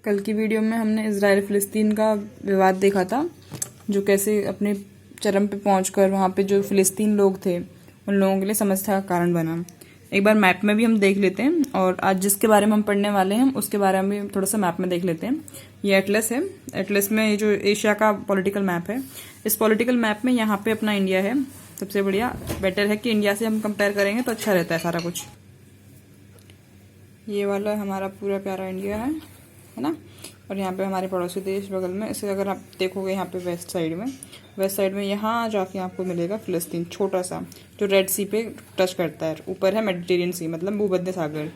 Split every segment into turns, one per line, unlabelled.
कल की वीडियो में हमने इजराइल फ़िलिस्तीन का विवाद देखा था, जो कैसे अपने चरम पे पहुंचकर वहाँ पे जो फ़िलिस्तीन लोग थे उन लोगों के लिए समस्या का कारण बना। एक बार मैप में भी हम देख लेते हैं, और आज जिसके बारे में हम पढ़ने वाले हैं उसके बारे में भी थोड़ा सा मैप में देख लेते हैं। ये एटलस है। एटलस में ये जो एशिया का पॉलिटिकल मैप है, इस पॉलिटिकल मैप में यहाँ पे अपना इंडिया है। सबसे बढ़िया बेटर है कि इंडिया से हम कंपेयर करेंगे तो अच्छा रहता है सारा कुछ। ये वाला हमारा पूरा प्यारा इंडिया है ना। और यहाँ पे हमारे पड़ोसी देश बगल में, इसे अगर आप देखोगे यहाँ पे वेस्ट साइड में यहाँ जाके आपको मिलेगा फ़िलिस्तीन, छोटा सा, जो रेड सी पे टच करता है। ऊपर है मेडिटेरियन सी, मतलब भूमध्य सागर।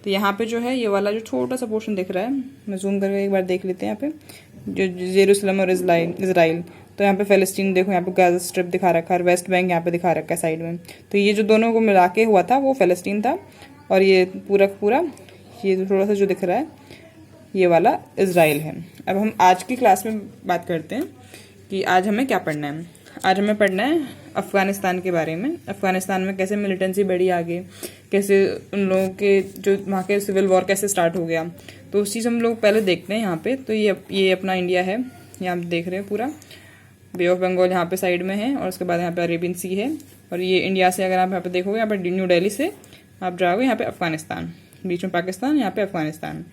तो यहाँ पे जो है ये वाला जो छोटा सा पोर्शन दिख रहा है, मैं जूम करके एक बार देख लेते हैं। यहाँ पे जो जेरूसलम और इसराइल, तो यहाँ पे फ़िलिस्तीन देखो, यहाँ पे गाज़ा स्ट्रिप दिखा रखा है, वेस्ट बैंक यहाँ पे दिखा रखा है साइड में। तो ये जो दोनों को मिला के हुआ था वो फ़िलिस्तीन था, और ये पूरा ये जो थोड़ा सा जो दिख रहा है ये वाला इजराइल है। अब हम आज की क्लास में बात करते हैं कि आज हमें क्या पढ़ना है। आज हमें पढ़ना है अफ़गानिस्तान के बारे में। अफ़गानिस्तान में कैसे मिलिटेंसी बढ़ी आगे, कैसे उन लोगों के जो वहाँ के सिविल वॉर कैसे स्टार्ट हो गया, तो उस चीज़ हम लोग पहले देखते हैं यहाँ पे। तो ये अपना इंडिया है, यहाँ आप देख रहे हैं पूरा बे ऑफ बंगाल यहाँ पे साइड में है, और उसके बाद यहाँ पे अरेबियन सी है। और ये इंडिया से अगर आप यहाँ पे देखोगे, यहाँ पे न्यू दिल्ली से आप जाओगे, यहाँ पे अफ़गानिस्तान, बीच में पाकिस्तान, यहाँ पे अफ़गानिस्तान।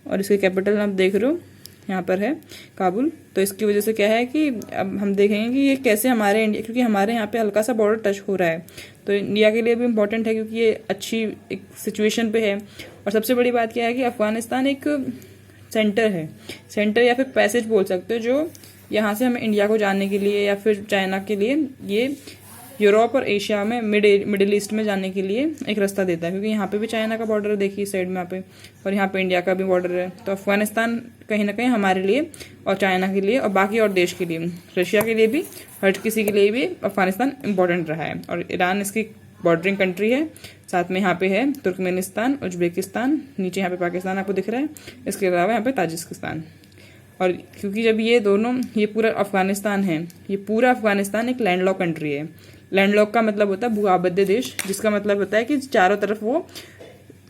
और इसकी कैपिटल आप देख रहे हो यहाँ पर है काबुल। तो इसकी वजह से क्या है कि अब हम देखेंगे कि ये कैसे हमारे इंडिया, क्योंकि हमारे यहाँ पे हल्का सा बॉर्डर टच हो रहा है, तो इंडिया के लिए भी इम्पोर्टेंट है, क्योंकि ये अच्छी एक सिचुएशन पे है। और सबसे बड़ी बात क्या है कि अफ़गानिस्तान एक सेंटर या फिर पैसेज बोल सकते हो, जो यहाँ से हमें इंडिया को जाने के लिए या फिर चाइना के लिए, ये यूरोप और एशिया में मिडिल ईस्ट में जाने के लिए एक रास्ता देता है। क्योंकि यहाँ पे भी चाइना का बॉर्डर है, देखिए साइड में यहाँ पे, और यहाँ पे इंडिया का भी बॉर्डर है। तो अफ़गानिस्तान कहीं ना कहीं हमारे लिए और चाइना के लिए और बाकी और देश के लिए, रशिया के लिए भी, हर किसी के लिए भी अफ़गानिस्तान इम्पोर्टेंट रहा है। और ईरान इसकी बॉर्डरिंग कंट्री है। साथ में यहाँ पे है तुर्कमेनिस्तान, उज्बेकिस्तान, नीचे यहाँ पे पाकिस्तान आपको दिख रहा है, इसके अलावा यहाँ पे ताजिकिस्तान। और क्योंकि जब ये पूरा अफ़गानिस्तान है, ये पूरा अफ़गानिस्तान एक लैंडलॉक कंट्री है। लैंडलॉक का मतलब होता है भूआबद्ध देश, जिसका मतलब होता है कि चारों तरफ वो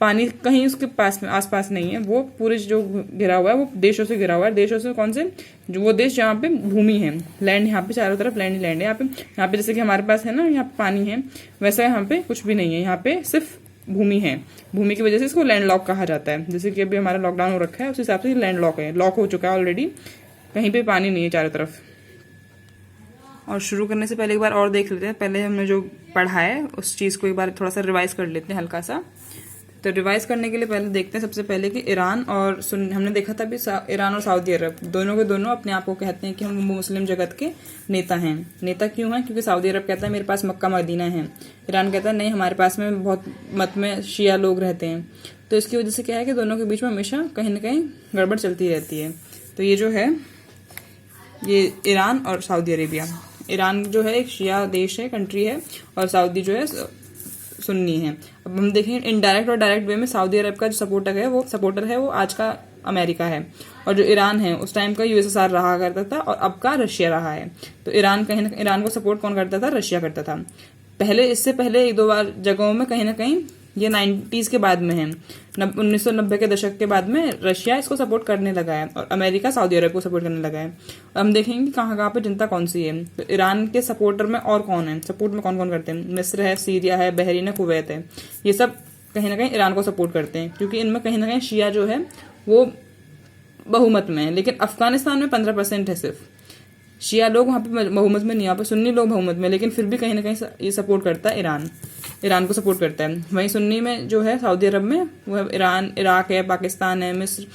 पानी कहीं उसके पास में आसपास नहीं है, वो पूरे जो घिरा हुआ है वो देशों से घिरा हुआ है। देशों से कौन से, जो वो देश जहाँ पे भूमि है, लैंड, यहाँ पे चारों तरफ लैंड है। यहाँ पे जैसे कि हमारे पास है ना, यहाँ पे पानी है, वैसा यहाँ पे कुछ भी नहीं है, यहाँ पे सिर्फ भूमि है। भूमि की वजह से इसको लैंडलॉक कहा जाता है। जैसे कि अभी हमारा लॉकडाउन हो रखा है, उस हिसाब से लैंडलॉक है, लॉक हो चुका है ऑलरेडी, कहीं पे पानी नहीं है चारों तरफ। और शुरू करने से पहले एक बार और देख लेते हैं, पहले हमने जो पढ़ा है उस चीज़ को एक बार थोड़ा सा रिवाइज कर लेते हैं हल्का सा। तो रिवाइज करने के लिए पहले देखते हैं सबसे पहले कि ईरान और हमने देखा था भी ईरान और सऊदी अरब दोनों के दोनों अपने आप को कहते हैं कि हम मुस्लिम जगत के नेता हैं। नेता क्यों हैं? क्योंकि सऊदी अरब कहता है मेरे पास मक्का मदीना है, ईरान कहता है नहीं, हमारे पास में बहुत मत में शिया लोग रहते हैं। तो इसकी वजह से क्या है कि दोनों के बीच में हमेशा कहीं ना कहीं गड़बड़ चलती रहती है। तो ये जो है ये ईरान और सऊदी अरेबिया, ईरान जो है एक शिया देश है, कंट्री है, और सऊदी जो है सुन्नी है। अब हम देखेंगे इनडायरेक्ट और डायरेक्ट वे में सऊदी अरब का जो सपोर्टर है वो आज का अमेरिका है, और जो ईरान है उस टाइम का यूएसएसआर रहा करता था, और अब का रशिया रहा है। तो ईरान को सपोर्ट कौन करता था? रशिया करता था। इससे पहले एक दो बार जगहों में कहीं ना कहीं, ये 90s के बाद में है, 1990 के दशक के बाद में रशिया इसको सपोर्ट करने लगा है, और अमेरिका सऊदी अरब को सपोर्ट करने लगा है। और हम देखेंगे कहाँ पे जनता कौन सी है। तो ईरान के सपोर्टर में और कौन है, सपोर्ट में कौन कौन करते हैं? मिस्र है, सीरिया है, बहरीन है, कुवैत है। ये सब कहीं ना कहीं ईरान को सपोर्ट करते हैं, क्योंकि इनमें कहीं ना कहीं शिया जो है वो बहुमत में है। लेकिन अफगानिस्तान में 15% है सिर्फ शिया लोग, वहाँ पे बहुमत में नहीं, यहाँ पे सुन्नी लोग बहुमत में, लेकिन फिर भी कहीं ना कहीं ये सपोर्ट करता है, ईरान को सपोर्ट करता है। वहीं सुन्नी में जो है सऊदी अरब में, वह ईरान, इराक है, पाकिस्तान है, मिस्र,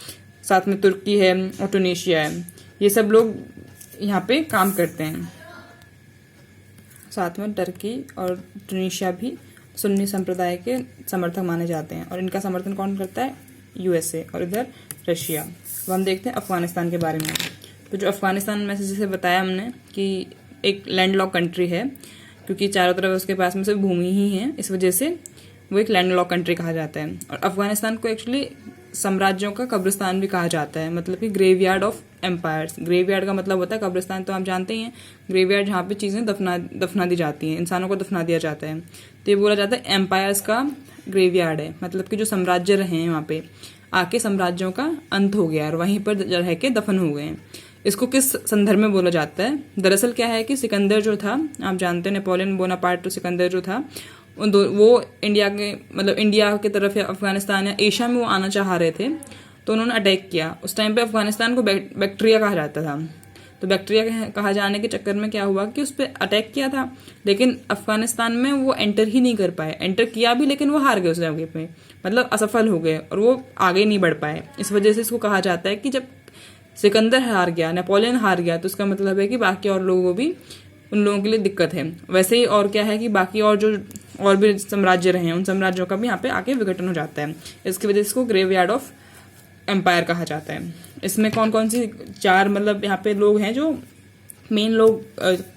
साथ में तुर्की है और टूनीशिया है। ये सब लोग यहाँ पे काम करते हैं। साथ में टर्की और टूनीशिया भी सुन्नी संप्रदाय के समर्थक माने जाते हैं, और इनका समर्थन कौन करता है? यूएसए, और इधर रशिया। अब हम देखते हैं अफगानिस्तान के बारे में। तो जो अफगानिस्तान में से जैसे बताया हमने कि एक लैंडलॉक कंट्री है, क्योंकि चारों तरफ उसके पास में सिर्फ भूमि ही है, इस वजह से वो एक लैंडलॉक कंट्री कहा जाता है। और अफगानिस्तान को एक्चुअली साम्राज्यों का कब्रिस्तान भी कहा जाता है, मतलब कि ग्रेवयार्ड ऑफ एम्पायर्स। ग्रेवयार्ड का मतलब होता है कब्रिस्तान, तो आप जानते ही हैं, ग्रेवयार्ड जहाँ पे चीज़ें दफना दी जाती हैं, इंसानों को दफना दिया जाता है। तो ये बोला जाता है एम्पायर्स का ग्रेवयार्ड है, मतलब कि जो साम्राज्य रहे हैं वहाँ पे। आके साम्राज्यों का अंत हो गया और वहीं पर रह के दफन हो गए। इसको किस संदर्भ में बोला जाता है? दरअसल क्या है कि सिकंदर जो था, आप जानते हैं नेपोलियन बोनापार्ट, तो सिकंदर जो था वो इंडिया के मतलब इंडिया की तरफ या अफगानिस्तान या एशिया में वो आना चाह रहे थे, तो उन्होंने अटैक किया। उस टाइम पे अफगानिस्तान को बैक्टीरिया कहा जाता था, तो बैक्टीरिया कहा जाने के चक्कर में क्या हुआ कि उस पर अटैक किया था, लेकिन अफगानिस्तान में वो एंटर ही नहीं कर पाए। एंटर किया भी लेकिन वो हार गए उस जगह पे, मतलब असफल हो गए और वो आगे नहीं बढ़ पाए। इस वजह से इसको कहा जाता है कि जब सिकंदर हार गया, नेपोलियन हार गया, तो इसका मतलब है कि बाकी और लोगों को भी, उन लोगों के लिए दिक्कत है। वैसे ही और क्या है कि बाकी और भी साम्राज्य रहे हैं, उन साम्राज्यों का भी यहाँ पे आके विघटन हो जाता है। इसकी वजह से इसको ग्रेवयार्ड ऑफ एम्पायर कहा जाता है। इसमें कौन कौन सी 4 मतलब यहाँ पे लोग हैं जो मेन लोग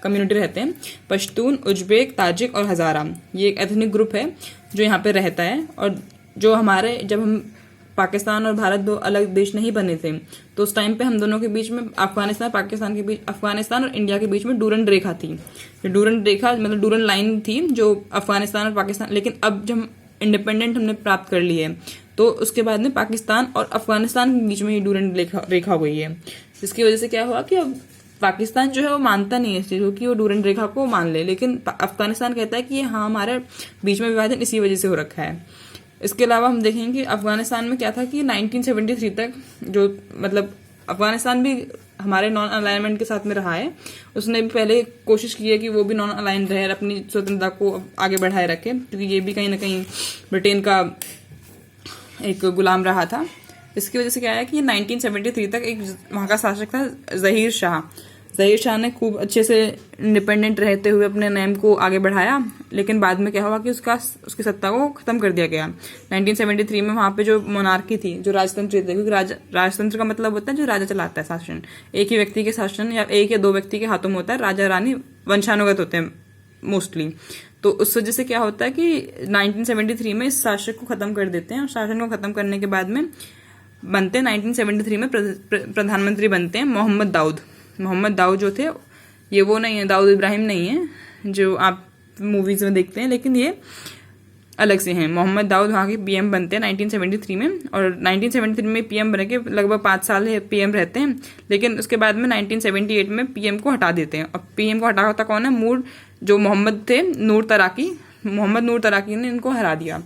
कम्युनिटी रहते हैं, पश्तून, उज्बेक, ताजिक और हज़ारा। ये एक एथनिक ग्रुप है जो यहाँ पे रहता है। और जो हमारे, जब हम पाकिस्तान और भारत 2 अलग देश नहीं बने थे, तो उस टाइम पे हम दोनों के बीच में अफगानिस्तान और इंडिया के बीच में डूरन रेखा थी। डूरन रेखा मतलब डूरन लाइन थी जो अफगानिस्तान और पाकिस्तान, लेकिन अब जब इंडिपेंडेंट हमने प्राप्त कर ली है, तो उसके बाद में पाकिस्तान और अफगानिस्तान के बीच में ये डूरन रेखा हुई है। जिसकी वजह से क्या हुआ कि अब पाकिस्तान जो है वो मानता नहीं है इस चीज़ को कि वो डूरन रेखा को मान ले, लेकिन अफगानिस्तान कहता है कि हाँ, हमारे बीच में विभाजन इसी वजह से हो रखा है। इसके अलावा हम देखेंगे कि अफगानिस्तान में क्या था कि 1973 तक जो मतलब अफगानिस्तान भी हमारे नॉन अलाइनमेंट के साथ में रहा है। उसने भी पहले कोशिश की है कि वो भी नॉन अलाइन रहे, अपनी स्वतंत्रता को आगे बढ़ाए रखे, क्योंकि ये भी कहीं ना कहीं ब्रिटेन का एक गुलाम रहा था। इसकी वजह से क्या है कि 1973 तक एक वहाँ का शासक था ज़हीर शाह ने खूब अच्छे से इंडिपेंडेंट रहते हुए अपने नेम को आगे बढ़ाया, लेकिन बाद में क्या हुआ कि उसकी सत्ता को खत्म कर दिया गया। 1973 में वहाँ पे जो मोनार्की थी, जो राजतंत्र थे, क्योंकि राजतंत्र का मतलब होता है जो राजा चलाता है शासन, एक ही व्यक्ति के शासन या एक या 2 व्यक्ति के हाथों में होता है। राजा रानी वंशानुगत होते हैं मोस्टली। तो उस वजह से क्या होता है कि 1973 में इस शासक को खत्म कर देते हैं, और शासन को खत्म करने के बाद में बनते हैं 1973 में प्रधानमंत्री बनते हैं मोहम्मद दाऊद जो थे, ये वो नहीं है, दाऊद इब्राहिम नहीं है जो आप मूवीज में देखते हैं, लेकिन ये अलग से हैं। मोहम्मद दाऊद वहाँ के पीएम बनते हैं 1973 में, और 1973 में पीएम बन के लगभग 5 साल पीएम रहते हैं। लेकिन उसके बाद में 1978 में पीएम को हटा देते हैं। और पीएम को हटा होता कौन है? जो मोहम्मद नूर तराकी ने इनको हरा दिया।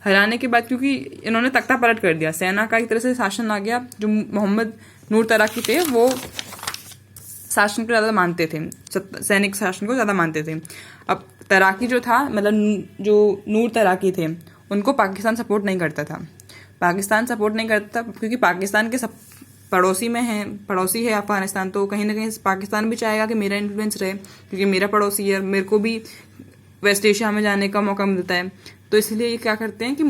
हराने के बाद क्योंकि इन्होंने तख्ता पलट कर दिया, सेना का एक तरह से शासन आ गया। जो मोहम्मद नूर तराकी थे वो शासन को ज़्यादा मानते थे, सैनिक शासन को ज़्यादा मानते थे। अब तराकी जो था, मतलब जो नूर तराकी थे, उनको पाकिस्तान सपोर्ट नहीं करता था। क्योंकि पाकिस्तान के सब पड़ोसी है अफगानिस्तान, तो कहीं ना कहीं पाकिस्तान भी चाहेगा कि मेरा इन्फ्लुएंस रहे, क्योंकि मेरा पड़ोसी है, मेरे को भी वेस्ट एशिया में जाने का मौका मिलता है। तो इसलिए ये क्या करते हैं कि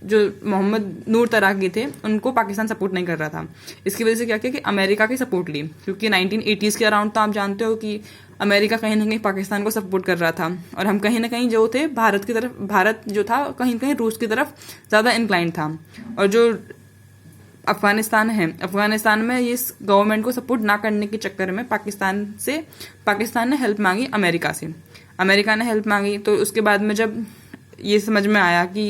जो मोहम्मद नूर तराकी थे, उनको पाकिस्तान सपोर्ट नहीं कर रहा था। इसकी वजह से क्या किया कि अमेरिका की सपोर्ट ली, क्योंकि 1980s के अराउंड तो आप जानते हो कि अमेरिका कहीं ना कहीं पाकिस्तान को सपोर्ट कर रहा था, और हम कहीं ना कहीं जो थे भारत जो था कहीं ना कहीं रूस की तरफ ज़्यादा इंक्लाइन था। और जो अफगानिस्तान में इस गवर्नमेंट को सपोर्ट ना करने के चक्कर में पाकिस्तान ने हेल्प मांगी अमेरिका ने हेल्प मांगी। तो उसके बाद में जब ये समझ में आया कि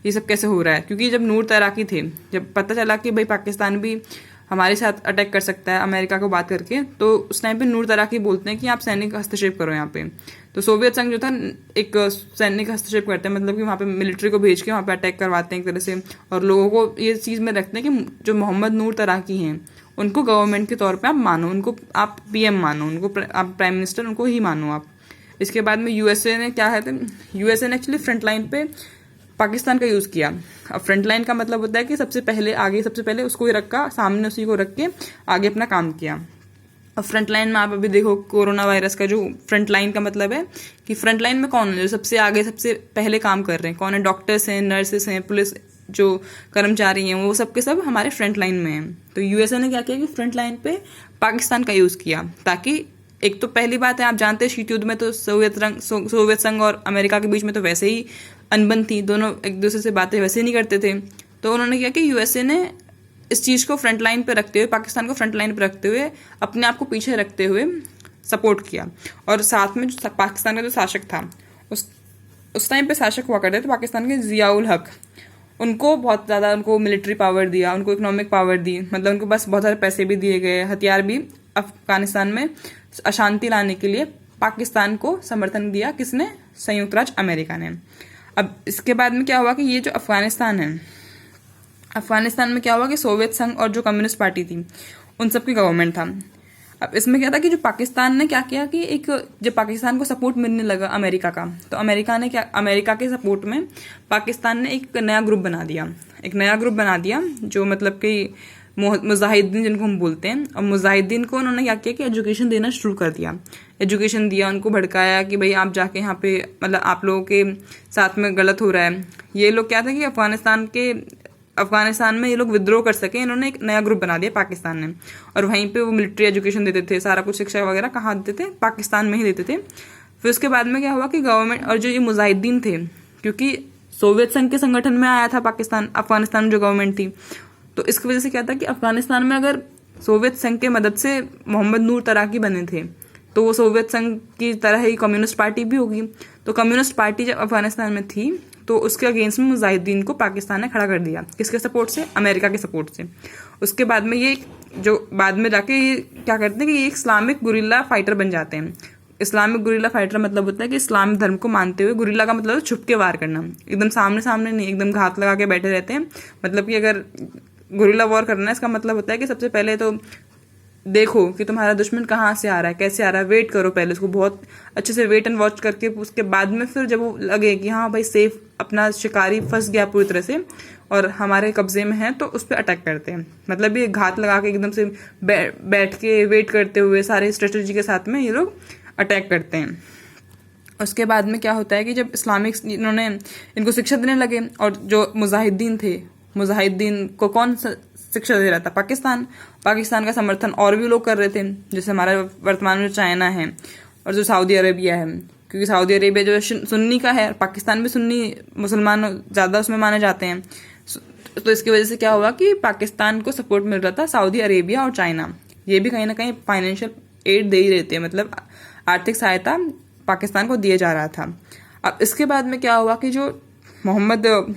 ये सब कैसे हो रहा है, क्योंकि जब नूर तराकी थे, जब पता चला कि भाई पाकिस्तान भी हमारे साथ अटैक कर सकता है अमेरिका को बात करके, तो उस टाइम पे नूर तराकी बोलते हैं कि आप सैनिक हस्तक्षेप करो यहाँ पे। तो सोवियत संघ जो था एक सैनिक हस्तक्षेप करते हैं, मतलब कि वहाँ पे मिलिट्री को भेज के वहाँ पे अटैक करवाते हैं एक तरह से, और लोगों को ये चीज़ में रखते हैं कि जो मोहम्मद नूर तराकी हैं उनको गवर्नमेंट के तौर पर आप मानो, उनको आप पीएम मानो, उनको आप प्राइम मिनिस्टर उनको ही मानो आप। इसके बाद में यूएसए ने क्या है, यूएसए ने एक्चुअली फ्रंट लाइन पे पाकिस्तान का यूज़ किया। अब फ्रंट लाइन का मतलब होता है कि सबसे पहले उसको ही रखा सामने, उसी को रख के आगे अपना काम किया। अब फ्रंट लाइन में आप अभी देखो कोरोना वायरस का जो फ्रंट लाइन का मतलब है कि फ्रंट लाइन में कौन है जो सबसे आगे सबसे पहले काम कर रहे हैं, कौन है? डॉक्टर्स हैं, नर्सेस हैं, पुलिस जो कर्मचारी हैं, वो सब के सब हमारे फ्रंट लाइन में हैं। तो यूएसए ने क्या किया कि फ्रंट लाइन पे पाकिस्तान का यूज़ किया, ताकि एक तो पहली बात है, आप जानते हैं शीत युद्ध में तो सोवियत संघ और अमेरिका के बीच में तो वैसे ही अनबन थी, दोनों एक दूसरे से बातें वैसे नहीं करते थे। तो उन्होंने किया कि यूएसए ने इस चीज़ को फ्रंट लाइन पे रखते हुए, पाकिस्तान को फ्रंट लाइन पे रखते हुए, अपने आप को पीछे रखते हुए सपोर्ट किया। और साथ में जो पाकिस्तान का जो शासक था, उस टाइम पे शासक हुआ करते थे पाकिस्तान के ज़ियाउल हक, उनको बहुत ज़्यादा उनको मिलिट्री पावर दिया, उनको इकोनॉमिक पावर दी, मतलब उनको बस बहुत सारे पैसे भी दिए गए, हथियार भी। अफगानिस्तान में अशांति लाने के लिए पाकिस्तान को समर्थन दिया किसने? संयुक्त राज्य अमेरिका ने। अब इसके बाद में क्या हुआ कि ये जो अफगानिस्तान है, अफगानिस्तान में क्या हुआ कि सोवियत संघ और जो कम्युनिस्ट पार्टी थी उन सबकी गवर्नमेंट था। अब इसमें क्या था कि जो पाकिस्तान ने क्या किया कि एक जब पाकिस्तान को सपोर्ट मिलने लगा अमेरिका का, तो अमेरिका के सपोर्ट में पाकिस्तान ने एक नया ग्रुप बना दिया, जो मतलब कि मुजाहिदीन जिनको हम बोलते हैं। और मुजाहिदीन को उन्होंने क्या किया कि एजुकेशन देना शुरू कर दिया, एजुकेशन दिया, उनको भड़काया कि भाई आप जाके यहाँ पे मतलब आप लोगों के साथ में गलत हो रहा है। ये लोग क्या था कि अफगानिस्तान में ये लोग विद्रोह कर सके, इन्होंने एक नया ग्रुप बना दिया पाकिस्तान ने, और वहीं पे वो मिलिट्री एजुकेशन देते थे, सारा कुछ शिक्षा वगैरह कहाँ देते थे? पाकिस्तान में ही देते थे। फिर उसके बाद में क्या हुआ कि गवर्नमेंट और जो ये मुजाहिदीन थे, क्योंकि सोवियत संघ के संगठन में आया था अफगानिस्तान में जो गवर्नमेंट थी, तो इसकी वजह से क्या था कि अफगानिस्तान में अगर सोवियत संघ के मदद से मोहम्मद नूर तराकी बने थे, तो वो सोवियत संघ की तरह ही कम्युनिस्ट पार्टी भी होगी। तो कम्युनिस्ट पार्टी जब अफगानिस्तान में थी तो उसके अगेंस्ट में मुजाहिदीन को पाकिस्तान ने खड़ा कर दिया। किसके सपोर्ट से? अमेरिका के सपोर्ट से। उसके बाद में ये जो बाद में जाके ये क्या करते हैं कि ये इस्लामिक गुरिल्ला फाइटर बन जाते हैं। इस्लामिक गुरिल्ला फाइटर मतलब होता है कि इस्लामिक धर्म को मानते हुए, गुरिल्ला का मतलब छुप के वार करना, एकदम सामने सामने नहीं, एकदम घात लगा के बैठे रहते हैं। मतलब कि अगर गुरिल्ला वॉर करना है, इसका मतलब होता है कि सबसे पहले तो देखो कि तुम्हारा दुश्मन कहाँ से आ रहा है, कैसे आ रहा है, वेट करो पहले उसको बहुत अच्छे से वेट एंड वॉच करके, उसके बाद में फिर जब वो लगे कि हाँ भाई सेफ, अपना शिकारी फंस गया पूरी तरह से और हमारे कब्जे में है, तो उस पर अटैक करते हैं। मतलब ये घात लगा के एकदम से बैठ के वेट करते हुए सारे स्ट्रेटेजी के साथ में ये लोग अटैक करते हैं। उसके बाद में क्या होता है कि जब इस्लामिक इन्होंने इनको शिक्षा देने लगे, और जो मुजाहिदीन थे, मुजाहिदीन को कौन शिक्षा दे रहा था? पाकिस्तान का समर्थन और भी लोग कर रहे थे, जैसे हमारा वर्तमान में चाइना है और जो सऊदी अरेबिया है, क्योंकि सऊदी अरेबिया जो सुन्नी का है, पाकिस्तान भी सुन्नी मुसलमान ज़्यादा उसमें माने जाते हैं। तो इसकी वजह से क्या हुआ कि पाकिस्तान को सपोर्ट मिल रहा था साउदी अरेबिया और चाइना, ये भी कहीं ना कहीं फाइनेंशियल एड दे ही रहते हैं, मतलब आर्थिक सहायता पाकिस्तान को दिया जा रहा था। अब इसके बाद में क्या हुआ कि जो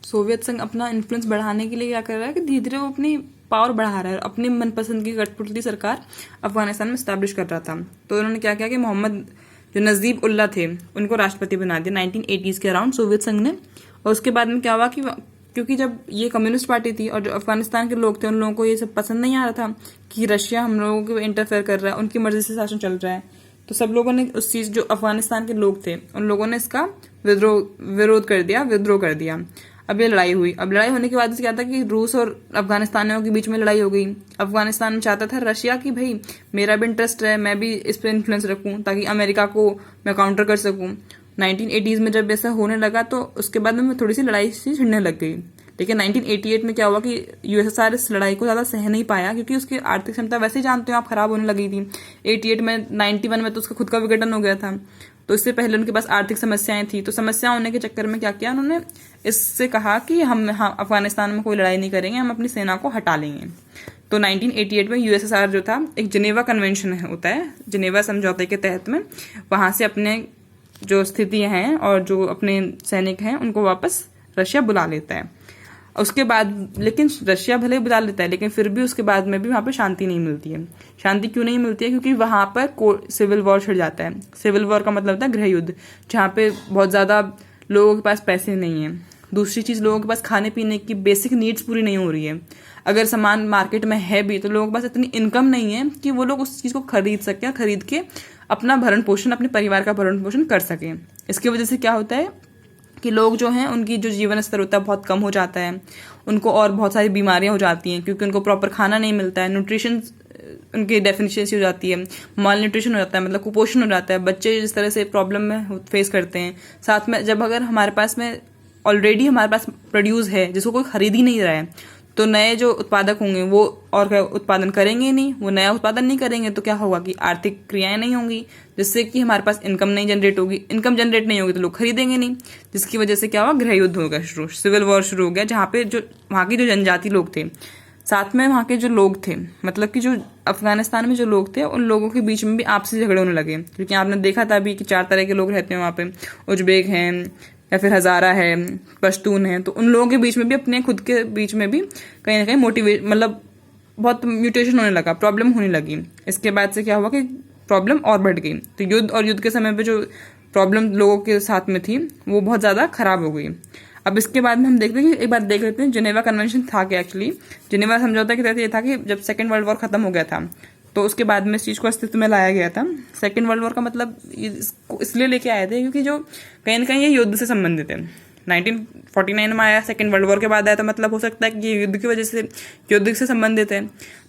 सोवियत संघ अपना इन्फ्लुएंस बढ़ाने के लिए क्या कर रहा है कि धीरे धीरे वो अपनी पावर बढ़ा रहा है, अपनी मनपसंद की कठपुतली सरकार अफगानिस्तान में स्टैब्लिश कर रहा था। तो उन्होंने क्या किया कि मोहम्मद जो नजीब उल्लाह थे उनको राष्ट्रपति बना दिया 1980s के अराउंड सोवियत संघ ने। और उसके बाद में क्या हुआ कि क्योंकि जब ये कम्युनिस्ट पार्टी थी और जो अफगानिस्तान के लोग थे उन लोगों को ये सब पसंद नहीं आ रहा था कि रशिया हम लोगों को इंटरफेयर कर रहा है, उनकी मर्जी से शासन चल रहा है, तो सब लोगों ने उस चीज, जो अफगानिस्तान के लोग थे उन लोगों ने इसका विद्रोह कर दिया। अब ये लड़ाई हुई। अब लड़ाई होने के बाद क्या था कि रूस और अफगानिस्तानियों के बीच में लड़ाई हो गई। अफगानिस्तान में चाहता था रशिया कि भाई मेरा भी इंटरेस्ट है, मैं भी इस पर इन्फ्लुएंस रखूं ताकि अमेरिका को मैं काउंटर कर सकूं। 1980s में जब ऐसा होने लगा तो उसके बाद में थोड़ी सी लड़ाई सी छिड़ने लग गई। लेकिन 1988 में क्या हुआ कि यूएसएसआर इस लड़ाई को ज़्यादा सह नहीं पाया, क्योंकि उसकी आर्थिक क्षमता वैसे ही जानते हो आप खराब होने लगी थी। 88 में 91 में तो उसका खुद का विघटन हो गया था, तो इससे पहले उनके पास आर्थिक समस्याएं थी। तो समस्या होने के चक्कर में क्या किया उन्होंने, इससे कहा कि हम अफगानिस्तान में कोई लड़ाई नहीं करेंगे, हम अपनी सेना को हटा लेंगे। तो 1988 में यूएसएसआर जो था, एक जिनेवा कन्वेंशन होता है, जिनेवा समझौते के तहत में वहां से अपने जो स्थितियां हैं और जो अपने सैनिक हैं उनको वापस रशिया बुला लेता है। उसके बाद लेकिन रशिया भले बुला लेता है, लेकिन फिर भी उसके बाद में भी वहां पे शांति नहीं मिलती है। शांति क्यों नहीं मिलती है? क्योंकि वहां पर सिविल वॉर छिड़ जाता है। सिविल वॉर का मतलब होता है गृह युद्ध, जहाँ पे बहुत ज्यादा लोगों के पास पैसे नहीं है। दूसरी चीज, लोगों के पास खाने पीने की बेसिक नीड्स पूरी नहीं हो रही है। अगर सामान मार्केट में है भी तो लोगों के पास इतनी इनकम नहीं है कि वो लोग उस चीज को खरीद सके, खरीद के अपना भरण पोषण, अपने परिवार का भरण पोषण कर सके। इसकी वजह से क्या होता है कि लोग जो हैं उनकी जो जीवन स्तर होता है बहुत कम हो जाता है, उनको और बहुत सारी बीमारियां हो जाती हैं क्योंकि उनको प्रॉपर खाना नहीं मिलता है, न्यूट्रिशन उनकी डेफिशिएंसी हो जाती है, माल न्यूट्रिशन हो जाता है, मतलब कुपोषण हो जाता है। बच्चे जिस तरह से प्रॉब्लम में फेस करते हैं, साथ में जब अगर हमारे पास में ऑलरेडी हमारे पास प्रोड्यूस है जिसको कोई खरीद ही नहीं रहा है, तो नए जो उत्पादक होंगे वो और क्या उत्पादन करेंगे नहीं, वो नया उत्पादन नहीं करेंगे तो क्या होगा कि आर्थिक क्रियाएं नहीं होंगी, जिससे कि हमारे पास इनकम नहीं जनरेट होगी। इनकम जनरेट नहीं होगी तो लोग खरीदेंगे नहीं, जिसकी वजह से क्या हुआ, गृह युद्ध हो गया शुरू, सिविल वॉर शुरू हो गया, जहाँ पे जो वहाँ की जो जनजाति लोग थे, साथ में वहाँ के जो लोग थे, मतलब कि जो अफगानिस्तान में जो लोग थे, उन लोगों के बीच में भी आपसी झगड़े होने लगे। क्योंकि आपने देखा था अभी कि 4 तरह के लोग रहते हैं वहाँ पे, उज्बेक हैं, या फिर हज़ारा है, पश्तून है, तो उन लोगों के बीच में भी, अपने खुद के बीच में भी कहीं ना कहीं मोटिवेट मतलब बहुत म्यूटेशन होने लगा, प्रॉब्लम होने लगी। इसके बाद से क्या हुआ कि प्रॉब्लम और बढ़ गई। तो युद्ध और युद्ध के समय पे जो प्रॉब्लम लोगों के साथ में थी वो बहुत ज़्यादा खराब हो गई। अब इसके बाद में हम देखते हैं कि एक बात देख लेते हैं, जिनेवा कन्वेंशन था क्या एक्चुअली। जिनेवा समझौता के तहत ये था कि जब सेकेंड वर्ल्ड वॉर खत्म हो गया था तो उसके बाद में इस चीज़ को अस्तित्व में लाया गया था। सेकेंड वर्ल्ड वॉर का मतलब इसलिए लेके आए थे क्योंकि जो कहीं ना कहीं ये युद्ध से संबंधित है। 1949 में आया, सेकेंड वर्ल्ड वॉर के बाद आया, तो मतलब हो सकता है कि ये युद्ध की वजह से, युद्ध से संबंधित है।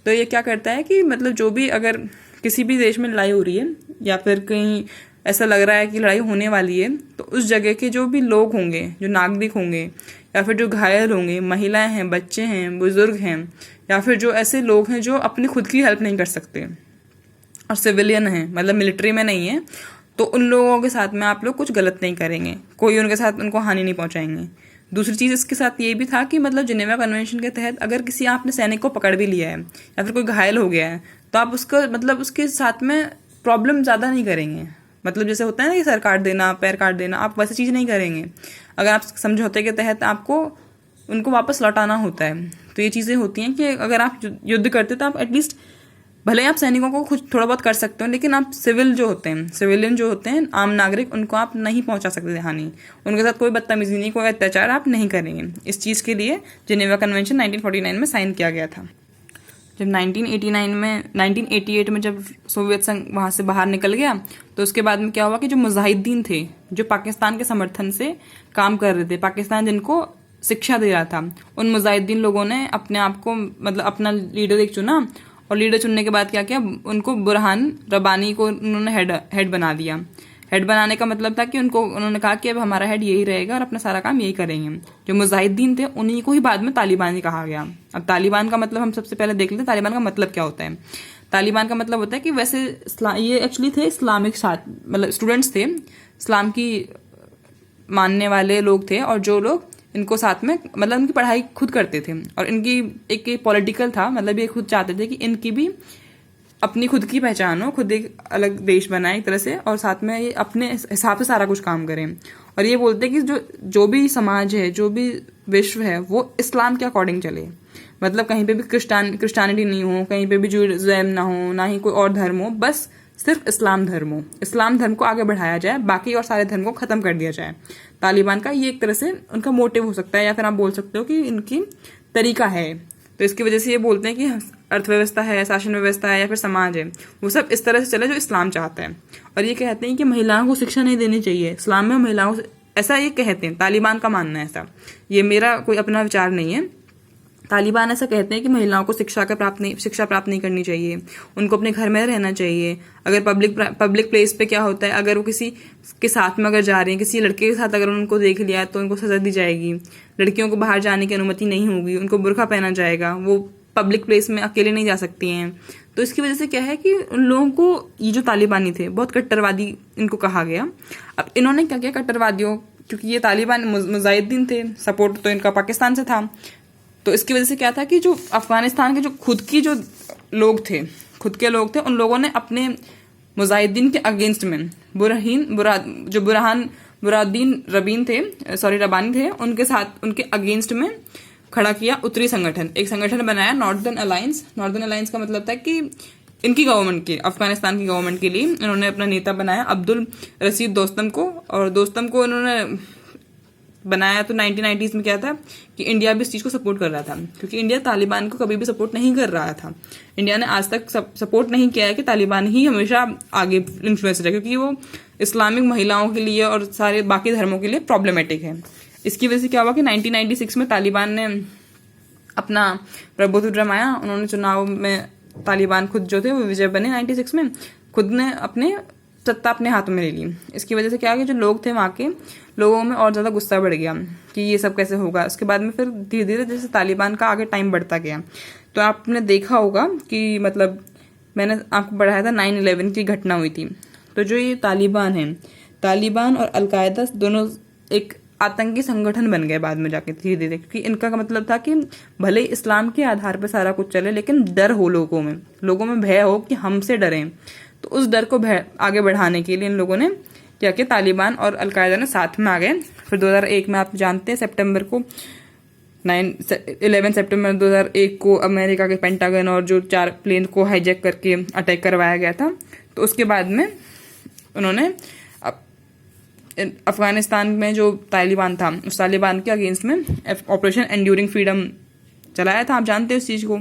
तो ये क्या करता है कि मतलब जो भी, अगर किसी भी देश में लड़ाई हो रही है या फिर कहीं ऐसा लग रहा है कि लड़ाई होने वाली है, तो उस जगह के जो भी लोग होंगे, जो नागरिक होंगे या फिर जो घायल होंगे, महिलाएं हैं, बच्चे हैं, बुजुर्ग हैं, या फिर जो ऐसे लोग हैं जो अपनी खुद की हेल्प नहीं कर सकते और सिविलियन हैं, मतलब मिलिट्री में नहीं है, तो उन लोगों के साथ में आप लोग कुछ गलत नहीं करेंगे, कोई उनके साथ उनको हानि नहीं पहुंचाएंगे। दूसरी चीज़ इसके साथ ये भी था कि मतलब जिनेवा कन्वेंशन के तहत अगर किसी आपने सैनिक को पकड़ भी लिया है या फिर कोई घायल हो गया है, तो आप उसका मतलब उसके साथ में प्रॉब्लम ज़्यादा नहीं करेंगे। मतलब जैसे होता है ना कि सर काट देना, पैर काट देना, आप वैसी चीज़ नहीं करेंगे। अगर आप समझौते के तहत आपको उनको वापस लौटाना होता है, तो ये चीज़ें होती हैं कि अगर आप युद्ध करते तो आप एटलीस्ट, भले आप सैनिकों को कुछ थोड़ा बहुत कर सकते हो, लेकिन आप सिविलियन जो होते हैं, आम नागरिक, उनको आप नहीं पहुंचा सकते हानि, उनके साथ कोई बदतमीजी नहीं, कोई अत्याचार आप नहीं करेंगे। इस चीज़ के लिए जिनेवा कन्वेंशन 1949 में साइन किया गया था। जब 1988 में जब सोवियत संघ वहाँ से बाहर निकल गया, तो उसके बाद में क्या हुआ कि जो मुजाहिदीन थे, जो पाकिस्तान के समर्थन से काम कर रहे थे, पाकिस्तान जिनको शिक्षा दे रहा था, उन मुजाहिदीन लोगों ने अपने आप को मतलब अपना लीडर एक चुना, और लीडर चुनने के बाद क्या किया, उनको बुरहान रब्बानी को उन्होंने हेड बना दिया। हेड बनाने का मतलब था कि उन्होंने कहा कि अब हमारा हेड यही रहेगा और अपना सारा काम यही करेंगे। जो मुजाहिदीन थे उन्हीं को ही बाद में तालिबानी कहा गया। अब तालिबान का मतलब हम सबसे पहले देख लेते हैं, तालिबान का मतलब क्या होता है। तालिबान का मतलब होता है कि वैसे ये एक्चुअली थे इस्लामिक मतलब स्टूडेंट्स थे, इस्लाम की मानने वाले लोग थे, और जो लोग इनको साथ में मतलब इनकी पढ़ाई खुद करते थे, और इनकी एक पॉलिटिकल था, मतलब ये खुद चाहते थे कि इनकी भी अपनी खुद की पहचान हो, खुद एक अलग देश बनाए एक तरह से, और साथ में ये अपने हिसाब से सारा कुछ काम करें। और ये बोलते हैं कि जो भी समाज है, जो भी विश्व है, वो इस्लाम के अकॉर्डिंग चले। मतलब कहीं पे भी क्रिश्चियनिटी नहीं हो, कहीं पे भी जूडाइज्म ना हो, ना ही कोई और धर्म हो, बस सिर्फ इस्लाम धर्म हो। इस्लाम धर्म को आगे बढ़ाया जाए, बाकी और सारे धर्म को खत्म कर दिया जाए। तालिबान का ये एक तरह से उनका मोटिव हो सकता है, या फिर आप बोल सकते हो कि इनकी तरीका है। तो इसकी वजह से ये बोलते हैं कि अर्थव्यवस्था है, शासन व्यवस्था है, या फिर समाज है, वो सब इस तरह से चले जो इस्लाम चाहता है। और ये कहते हैं कि महिलाओं को शिक्षा नहीं देनी चाहिए इस्लाम में, महिलाओं को, ऐसा ये कहते हैं, तालिबान का मानना है ऐसा। ये मेरा कोई अपना विचार नहीं है, तालिबान ऐसा कहते हैं कि महिलाओं को शिक्षा प्राप्त नहीं करनी चाहिए, उनको अपने घर में रहना चाहिए। अगर पब्लिक प्लेस पे क्या होता है, अगर वो किसी के साथ में अगर जा रही है, किसी लड़के के साथ अगर उनको देख लिया तो उनको सजा दी जाएगी। लड़कियों को बाहर जाने की अनुमति नहीं होगी, उनको बुर्का पहना जाएगा, वो पब्लिक प्लेस में अकेले नहीं जा सकती हैं। तो इसकी वजह से क्या है कि उन लोगों को, ये जो तालिबानी थे, बहुत कट्टरवादी इनको कहा गया। अब इन्होंने क्या किया कट्टरवादियों, क्योंकि ये तालिबान मुजाहिदीन थे, सपोर्ट तो इनका पाकिस्तान से था, तो इसकी वजह से क्या था कि जो अफगानिस्तान के जो खुद लोग थे, उन लोगों ने अपने मुजाहिदीन के अगेंस्ट में बुरहानुद्दीन रब्बानी थे, उनके साथ, उनके अगेंस्ट में खड़ा किया उत्तरी संगठन, एक संगठन बनाया, नॉर्दर्न अलायंस का मतलब था कि इनकी गवर्नमेंट के, अफगानिस्तान की गवर्नमेंट के लिए इन्होंने अपना नेता बनाया अब्दुल रशीद दोस्तम को, और दोस्तम को इन्होंने बनाया। तो 1990s में क्या था कि इंडिया भी इस चीज़ को सपोर्ट कर रहा था, क्योंकि इंडिया तालिबान को कभी भी सपोर्ट नहीं कर रहा था। इंडिया ने आज तक सपोर्ट नहीं किया है कि तालिबान ही हमेशा आगे इन्फ्लुएंस रहे, क्योंकि वो इस्लामिक महिलाओं के लिए और सारे बाकी धर्मों के लिए प्रॉब्लमेटिक है। इसकी वजह से क्या हुआ कि 1996 में तालिबान ने अपना प्रभुत्व जमाया, उन्होंने चुनाव में, तालिबान खुद जो थे वो विजय बने 96 में, खुद ने अपने सत्ता अपने हाथों में ले ली। इसकी वजह से क्या कि जो लोग थे, वहाँ के लोगों में और ज़्यादा गुस्सा बढ़ गया कि ये सब कैसे होगा। उसके बाद में फिर धीरे धीरे जैसे तालिबान का आगे टाइम बढ़ता गया, तो आपने देखा होगा कि मतलब मैंने आपको बढ़ाया था 9/11 की घटना हुई थी। तो जो ये तालिबान है, तालिबान और अलकायदा दोनों एक आतंकी संगठन बन गए बाद में जाके धीरे धीरे, क्योंकि इनका मतलब था कि भले इस्लाम के आधार पर सारा कुछ चले, लेकिन डर हो लोगों में भय हो कि हमसे डरें। तो उस डर को आगे बढ़ाने के लिए इन लोगों ने क्या कि तालिबान और अलकायदा ने साथ में आ गए। फिर 2001 में आप जानते हैं सितंबर को 11 सितंबर 2001 को अमेरिका के पेंटागन और जो 4 प्लेन को हाईजैक करके अटैक करवाया गया था। तो उसके बाद में उन्होंने अफगानिस्तान में जो तालिबान था उस तालिबान के अगेंस्ट में ऑपरेशन एंड्यूरिंग फ्रीडम चलाया था। आप जानते हैं उस चीज़ को।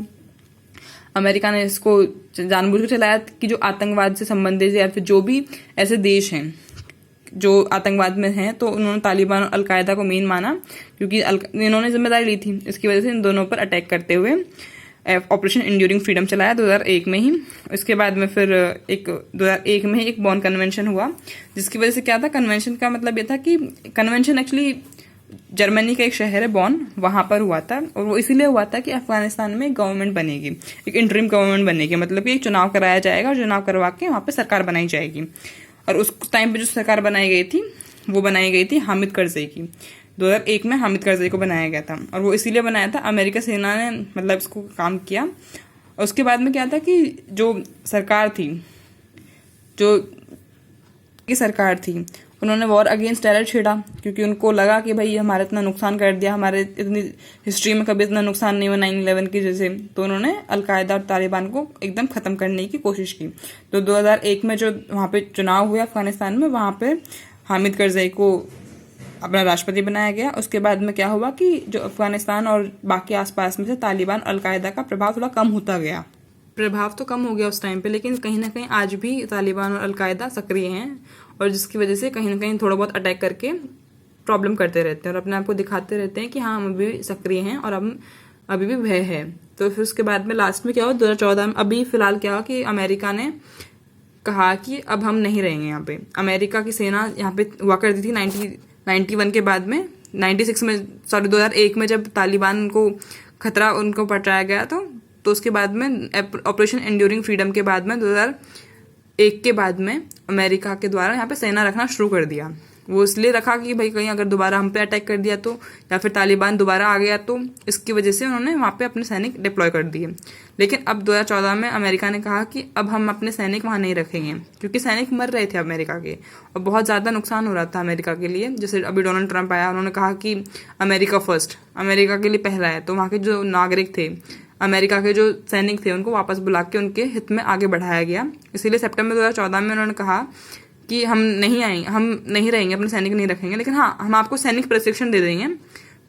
अमेरिका ने इसको जानबूझकर चलाया कि जो आतंकवाद से संबंधित या फिर जो भी ऐसे देश हैं जो आतंकवाद में हैं, तो उन्होंने तालिबान और अलकायदा को मेन माना क्योंकि इन्होंने जिम्मेदारी ली थी। इसकी वजह से इन दोनों पर अटैक करते हुए ऑपरेशन एंड्यूरिंग फ्रीडम चलाया 2001 में ही। इसके बाद में फिर 2001 में ही एक बॉन कन्वेंशन हुआ, जिसकी वजह से क्या था, कन्वेंशन का मतलब ये था कि कन्वेंशन एक्चुअली जर्मनी का एक शहर है बॉन, वहां पर हुआ था। और वो इसीलिए हुआ था कि अफगानिस्तान में गवर्नमेंट बनेगी, एक इंटरिम गवर्नमेंट बनेगी, मतलब कि एक चुनाव कराया जाएगा और चुनाव करवा के वहां पे सरकार बनाई जाएगी। और उस टाइम पे जो सरकार बनाई गई थी वो बनाई गई थी हामिद करज़ई की। 2001 में हामिद करज़ई को बनाया गया था और वो इसीलिए बनाया था, अमेरिका सेना ने मतलब इसको काम किया। और उसके बाद में क्या था कि जो सरकार थी उन्होंने वॉर अगेंस्ट टेरर छेड़ा क्योंकि उनको लगा कि भाई हमारा इतना नुकसान कर दिया, हमारे इतनी हिस्ट्री में कभी इतना नुकसान नहीं हुआ 9/11 की जैसे। तो उन्होंने अलकायदा और तालिबान को एकदम खत्म करने की कोशिश की। तो 2001 में जो वहाँ पे चुनाव हुए अफगानिस्तान में, वहाँ पे हामिद करज़ई को अपना राष्ट्रपति बनाया गया। उसके बाद में क्या हुआ कि जो अफगानिस्तान और बाकी आसपास में से तालिबान अलकायदा का प्रभाव थोड़ा कम होता गया। प्रभाव तो कम हो गया उस टाइम पे, लेकिन कहीं ना कहीं आज भी तालिबान और अलकायदा सक्रिय हैं और जिसकी वजह से कहीं ना कहीं थोड़ा बहुत अटैक करके प्रॉब्लम करते रहते हैं और अपने आप को दिखाते रहते हैं कि हाँ हम अभी सक्रिय हैं और हम अभी भी भय है। तो फिर उसके बाद में लास्ट में क्या हुआ 2014 में, अभी फिलहाल क्या हुआ कि अमेरिका ने कहा कि अब हम नहीं रहेंगे यहाँ पे। अमेरिका की सेना यहाँ पे हुआ करती थी 91 के बाद में, 96 में, सॉरी 2001 में जब तालिबान को खतरा उनको पहुंचाया गया तो उसके बाद में ऑपरेशन एंड्यूरिंग फ्रीडम के बाद में 2001 के बाद में अमेरिका के द्वारा यहाँ पे सेना रखना शुरू कर दिया। वो इसलिए रखा कि भाई कहीं अगर दोबारा हम पे अटैक कर दिया तो, या फिर तालिबान दोबारा आ गया तो, इसकी वजह से उन्होंने वहाँ पे अपने सैनिक डिप्लॉय कर दिए। लेकिन अब 2014 में अमेरिका ने कहा कि अब हम अपने सैनिक वहाँ नहीं रखेंगे क्योंकि सैनिक मर रहे थे अमेरिका के और बहुत ज़्यादा नुकसान हो रहा था अमेरिका के लिए। जैसे अभी डोनाल्ड ट्रंप आया, उन्होंने कहा कि अमेरिका फर्स्ट, अमेरिका के लिए पहला है। तो वहाँ के जो नागरिक थे, अमेरिका के जो सैनिक थे, उनको वापस बुला के उनके हित में आगे बढ़ाया गया। इसीलिए सितंबर 2014 में उन्होंने कहा कि हम नहीं रहेंगे, अपने सैनिक नहीं रखेंगे, लेकिन हाँ हम आपको सैनिक प्रशिक्षण दे देंगे।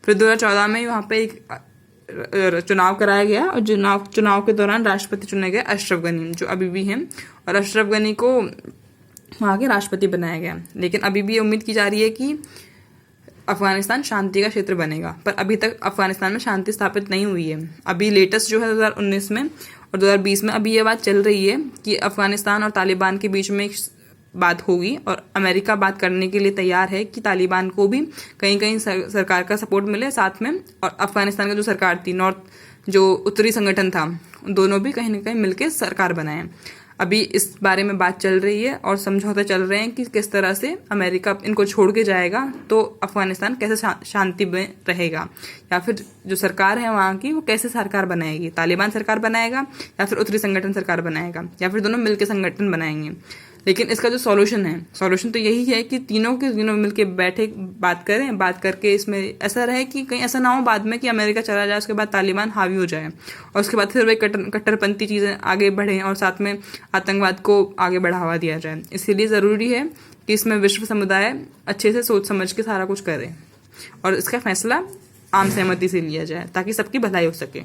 फिर 2014 में वहाँ पे एक चुनाव कराया गया और चुनाव के दौरान राष्ट्रपति चुने गए अशरफ गनी, जो अभी भी हैं, और अशरफ गनी को वहाँ के राष्ट्रपति बनाया गया। लेकिन अभी भी उम्मीद की जा रही है कि अफगानिस्तान शांति का क्षेत्र बनेगा, पर अभी तक अफगानिस्तान में शांति स्थापित नहीं हुई है। अभी लेटेस्ट जो है 2019 में और 2020 में अभी ये बात चल रही है कि अफगानिस्तान और तालिबान के बीच में एक बात होगी और अमेरिका बात करने के लिए तैयार है कि तालिबान को भी कहीं कहीं सरकार का सपोर्ट मिले साथ में, और अफगानिस्तान की जो सरकार थी, जो उत्तरी संगठन था, दोनों भी कहीं ना कहीं मिलकर सरकार बनाए। अभी इस बारे में बात चल रही है और समझौते चल रहे हैं कि किस तरह से अमेरिका इनको छोड़ के जाएगा तो अफगानिस्तान कैसे शांति में रहेगा, या फिर जो सरकार है वहाँ की वो कैसे सरकार बनाएगी, तालिबान सरकार बनाएगा या फिर उत्तरी संगठन सरकार बनाएगा, या फिर दोनों मिलकर संगठन बनाएंगे। लेकिन इसका जो सॉल्यूशन तो यही है कि तीनों के तीनों मिलके बैठे बात करें, बात करके इसमें ऐसा रहे कि कहीं ऐसा ना हो बाद में कि अमेरिका चला जाए, उसके बाद तालिबान हावी हो जाए और उसके बाद फिर वही कट्टरपंथी चीज़ें आगे बढ़ें और साथ में आतंकवाद को आगे बढ़ावा दिया जाए। इसीलिए ज़रूरी है कि इसमें विश्व समुदाय अच्छे से सोच समझ के सारा कुछ करे और इसका फैसला आम सहमति से लिया जाए ताकि सबकी भलाई हो सके।